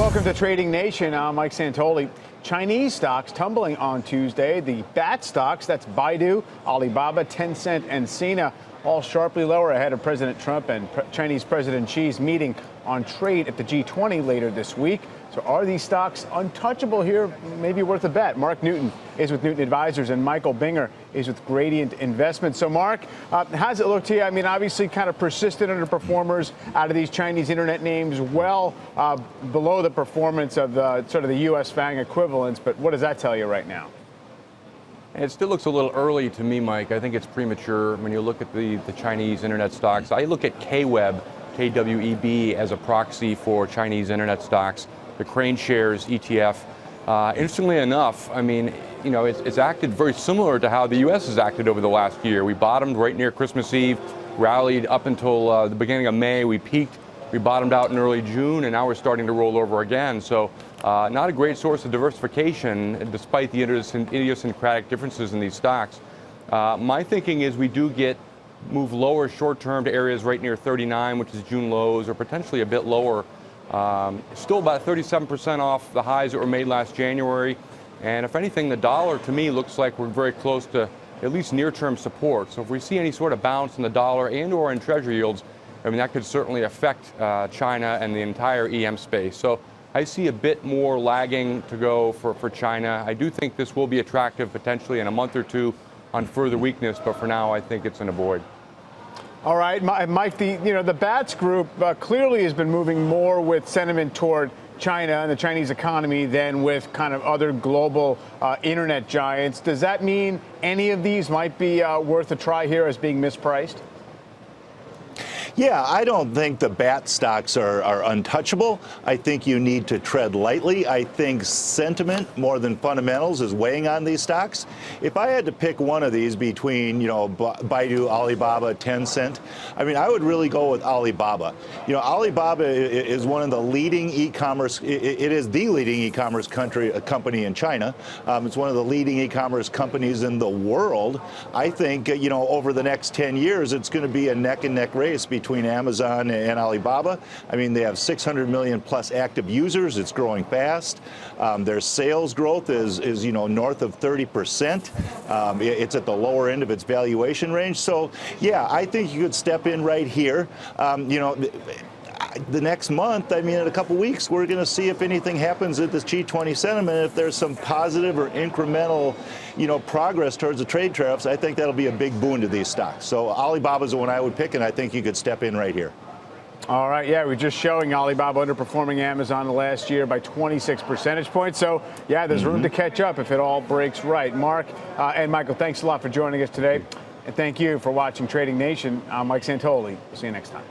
Welcome to Trading Nation. I'm Mike Santoli. Chinese stocks tumbling on Tuesday. The BAT stocks, that's Baidu, Alibaba, Tencent, and Sina, all sharply lower ahead of President Trump and Chinese President Xi's meeting on trade at the G20 later this week. So are these stocks untouchable here? Maybe worth a bet. Mark Newton is with Newton Advisors, and Michael Binger is with Gradient Investments. So, Mark, how's it look to you? I mean, obviously kind of persistent underperformers out of these Chinese internet names, well below the performance of the sort of the U.S. FANG equivalents. But what does that tell you right now? It still looks a little early to me, Mike. I think it's premature when you look at the Chinese internet stocks. I look at KWEB, KWEB, as a proxy for Chinese internet stocks. The Crane Shares ETF. Interestingly enough, I mean, you know, it's acted very similar to how the U.S. has acted over the last year. We bottomed right near Christmas Eve, rallied up until the beginning of May. We peaked, we bottomed out in early June, and now we're starting to roll over again. So not a great source of diversification, despite the idiosyncratic differences in these stocks. My thinking is we do move lower short-term to areas right near 39, which is June lows, or potentially a bit lower. Still about 37% off the highs that were made last January. And if anything, the dollar to me looks like we're very close to at least near-term support. So if we see any sort of bounce in the dollar and or in treasury yields, I mean, that could certainly affect China and the entire EM space. So I see a bit more lagging to go for China. I do think this will be attractive potentially in a month or two on further weakness, but for now I think it's an avoid. All right, Mike, the BATS group clearly has been moving more with sentiment toward China and the Chinese economy than with kind of other global internet giants. Does that mean any of these might be worth a try here as being mispriced? Yeah, I don't think the BAT stocks are untouchable. I think you need to tread lightly. I think sentiment more than fundamentals is weighing on these stocks. If I had to pick one of these between, Baidu, Alibaba, Tencent, I mean, I would really go with Alibaba. Alibaba is one of the leading e-commerce. It is the leading e-commerce company in China. It's one of the leading e-commerce companies in the world. I think, over the next 10 years, it's going to be a neck-and-neck race between Amazon and Alibaba. I mean, they have 600 million plus active users. It's growing fast. Their sales growth is north of 30%. It's at the lower end of its valuation range. So, yeah, I think you could step in right here. The next month, I mean, in a couple weeks, we're going to see if anything happens at this G20 sentiment. If there's some positive or incremental, progress towards the trade tariffs, I think that'll be a big boon to these stocks. So Alibaba's the one I would pick, and I think you could step in right here. All right, yeah, we're just showing Alibaba underperforming Amazon last year by 26 percentage points. So, yeah, there's room to catch up if it all breaks right. Mark and Michael, thanks a lot for joining us today. And thank you for watching Trading Nation. I'm Mike Santoli. See you next time.